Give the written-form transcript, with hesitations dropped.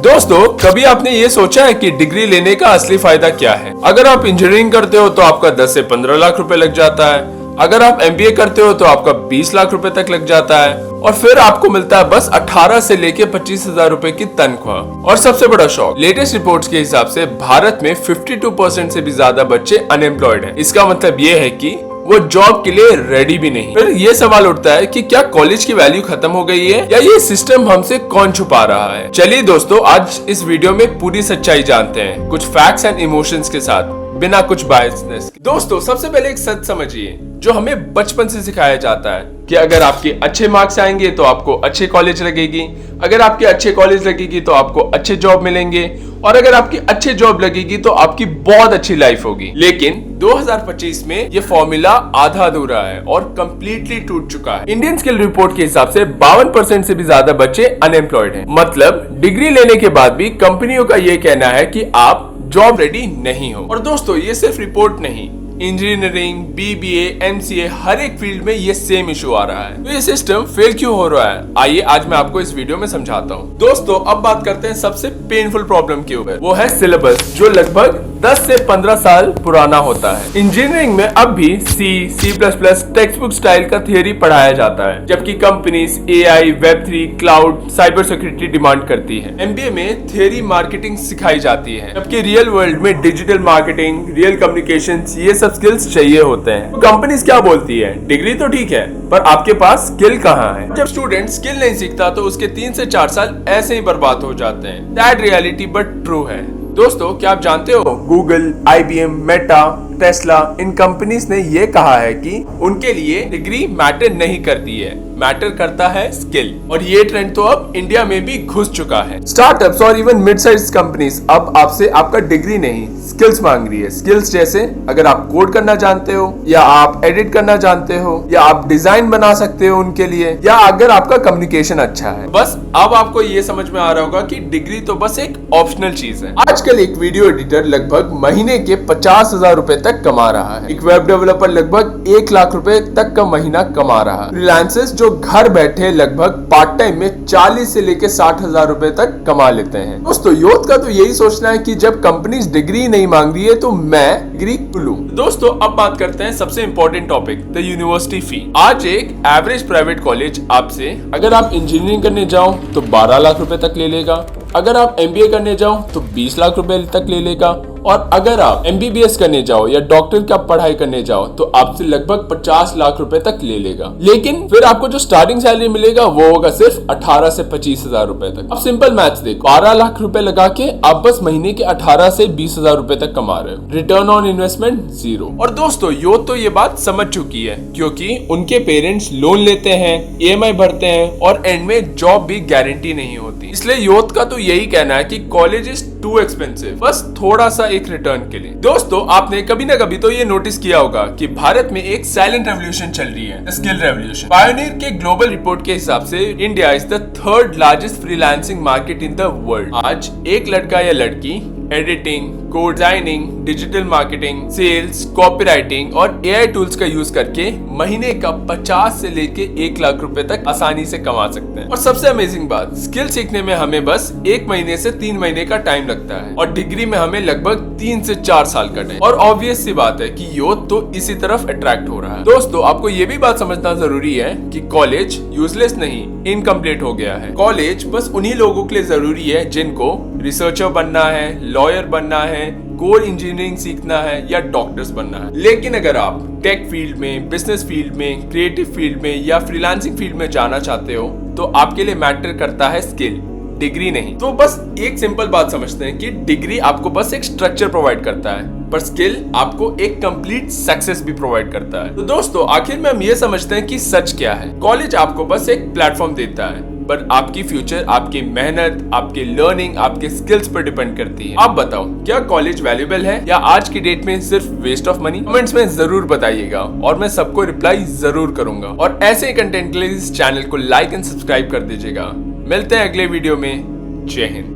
दोस्तों, कभी आपने ये सोचा है कि डिग्री लेने का असली फायदा क्या है? अगर आप इंजीनियरिंग करते हो तो आपका 10 से 15 लाख रुपए लग जाता है। अगर आप एमबीए करते हो तो आपका 20 लाख रुपए तक लग जाता है और फिर आपको मिलता है बस 18 से लेके 25,000 रुपए की तनख्वाह। और सबसे बड़ा शौक, लेटेस्ट रिपोर्ट्स के हिसाब से भारत में 52% से भी ज्यादा बच्चे अनएम्प्लॉयड हैं। इसका मतलब ये है कि वो जॉब के लिए रेडी भी नहीं। फिर ये सवाल उठता है कि क्या कॉलेज की वैल्यू खत्म हो गई है या ये सिस्टम हमसे कौन छुपा रहा है? चलिए दोस्तों, आज इस वीडियो में पूरी सच्चाई जानते हैं, कुछ फैक्ट्स एंड इमोशंस के साथ, बिना कुछ बायसनेस। दोस्तों, सबसे पहले एक सच समझिए जो हमें बचपन से सिखाया जाता है कि अगर आपके अच्छे मार्क्स आएंगे तो आपको अच्छे कॉलेज लगेगी, अगर आपके अच्छे कॉलेज लगेगी तो आपको अच्छे जॉब मिलेंगे, और अगर आपकी अच्छी जॉब लगेगी तो आपकी बहुत अच्छी लाइफ होगी। लेकिन 2025 में ये फॉर्मूला आधा अधूरा है और कंप्लीटली टूट चुका है। इंडियन स्किल रिपोर्ट के हिसाब से 52% से भी ज्यादा बच्चे अनएम्प्लॉयड हैं। मतलब डिग्री लेने के बाद भी कंपनियों का ये कहना है कि आप जॉब रेडी नहीं हो। और दोस्तों, ये सिर्फ रिपोर्ट नहीं, इंजीनियरिंग, बीबीए, एमसीए, हर एक फील्ड में ये सेम इशू आ रहा है। तो ये सिस्टम फेल क्यों हो रहा है, आइए आज मैं आपको इस वीडियो में समझाता हूँ। दोस्तों, अब बात करते हैं सबसे पेनफुल प्रॉब्लम के ऊपर, वो है सिलेबस, जो लगभग 10 से 15 साल पुराना होता है। इंजीनियरिंग में अब भी C plus text book style का थियोरी पढ़ाया जाता है, जबकि कंपनीज एआई, वेब3, क्लाउड, साइबर सिक्योरिटी डिमांड करती है। एमबीए में थियोरी मार्केटिंग सिखाई जाती है, जबकि रियल वर्ल्ड में डिजिटल मार्केटिंग, रियल कम्युनिकेशन, ये सब स्किल्स चाहिए होते हैं। तो कंपनीज क्या बोलती है, डिग्री तो ठीक है पर आपके पास स्किल कहाँ है? जब स्टूडेंट स्किल नहीं सीखता तो उसके 3 से 4 साल ऐसे ही बर्बाद हो जाते हैं। दैट रियलिटी बट ट्रू है। दोस्तों, क्या आप जानते हो गूगल, आईबीएम, मेटा, टेस्ला, इन कंपनीज ने ये कहा है कि उनके लिए डिग्री मैटर नहीं करती है, मैटर करता है स्किल। और ये ट्रेंड तो अब इंडिया में भी घुस चुका है। स्टार्टअप्स और इवन मिड साइज कंपनीज अब आपसे आपका डिग्री नहीं, स्किल्स मांग रही है। स्किल्स जैसे अगर आप कोड करना जानते हो, या आप एडिट करना जानते हो, या आप डिजाइन बना सकते हो उनके लिए, या अगर आपका कम्युनिकेशन अच्छा है। बस अब आपको ये समझ में आ रहा होगा कि डिग्री तो बस एक ऑप्शनल चीज है। आजकल एक वीडियो एडिटर लगभग महीने के 50,000 रुपए तक कमा रहा है। एक वेब डेवलपर लगभग 1 लाख रुपए तक का महीना कमा रहा है। फ्रीलांसर्स जो घर बैठे लगभग पार्ट टाइम में 40 से लेके 60,000 रुपए तक कमा लेते हैं। दोस्तों, यूथ का तो यही सोचना है कि जब कंपनीज डिग्री नहीं मांग रही है तो मैं डिग्री लूं। दोस्तों, अब बात करते हैं सबसे इंपॉर्टेंट टॉपिक, द यूनिवर्सिटी फी। आज एक एवरेज प्राइवेट कॉलेज आपसे अगर आप इंजीनियरिंग करने जाओ तो 12 लाख रुपए तक ले लेगा, अगर आप एमबीए करने जाओ तो 20 लाख रुपए तक ले लेगा, और अगर आप एमबीबीएस करने जाओ या डॉक्टर का पढ़ाई करने जाओ तो आपसे लगभग 50 लाख रुपए तक ले लेगा। लेकिन फिर आपको जो स्टार्टिंग सैलरी मिलेगा वो होगा सिर्फ 18 से 25,000 रुपए तक। अब सिंपल मैथ्स देखो, 12 लाख रुपए लगा के आप बस महीने के 18 से 20,000 रुपए तक कमा रहे हो। Return on investment 0। और दोस्तों, यूथ तो ये बात समझ चुकी है, क्योंकि उनके पेरेंट्स लोन लेते हैं, ईएमआई भरते हैं, और एंड में जॉब भी गारंटी नहीं होती। इसलिए यूथ का तो यही कहना है कि कॉलेज इज टू एक्सपेंसिव, बस थोड़ा सा एक रिटर्न के लिए। दोस्तों, आपने कभी ना कभी तो ये नोटिस किया होगा कि भारत में एक साइलेंट रेवोल्यूशन चल रही है, स्किल रेवोल्यूशन। पायोनियर के ग्लोबल रिपोर्ट के हिसाब से India is the 3rd largest freelancing market in the world. आज एक लड़का या लड़की editing, code designing, digital marketing, sales, copywriting और एआई टूल्स का यूज करके महीने का 50 से लेके 1 लाख रुपए तक आसानी से कमा सकते हैं। और सबसे अमेजिंग बात, स्किल सीखने में हमें बस 1 महीने से 3 महीने का टाइम लगता है, और डिग्री में हमें लगभग 3 से 4 साल का टाइम। और ऑब्वियस सी बात है कि यूथ तो इसी तरफ अट्रैक्ट हो रहा है। दोस्तों, आपको ये भी बात समझना जरूरी है कि कॉलेज यूजलेस नहीं, इनकम्प्लीट हो गया है। कॉलेज बस उन्हीं लोगों के लिए जरूरी है जिनको रिसर्चर बनना है, लॉयर बनना है, कोर इंजीनियरिंग सीखना है, या डॉक्टर्स बनना है। लेकिन अगर आप टेक फील्ड में, बिजनेस फील्ड में, क्रिएटिव फील्ड में या फ्रीलांसिंग फील्ड में जाना चाहते हो तो आपके लिए मैटर करता है स्किल, डिग्री नहीं। तो बस एक सिंपल बात समझते हैं कि डिग्री आपको बस एक स्ट्रक्चर प्रोवाइड करता है, पर स्किल आपको एक कंप्लीट सक्सेस भी प्रोवाइड करता है। तो दोस्तों, आखिर में हम ये समझते हैं कि सच क्या है। कॉलेज आपको बस एक प्लेटफॉर्म देता है, पर आपकी फ्यूचर आपकी मेहनत, आपके लर्निंग, आपके स्किल्स पर डिपेंड करती है। आप बताओ, क्या कॉलेज वैल्यूएबल है या आज की डेट में सिर्फ वेस्ट ऑफ मनी? कमेंट्स में जरूर बताइएगा और मैं सबको रिप्लाई जरूर करूंगा। और ऐसे ही कंटेंट के लिए इस चैनल को लाइक एंड सब्सक्राइब कर दीजिएगा। मिलते हैं अगले वीडियो में। जय हिंद।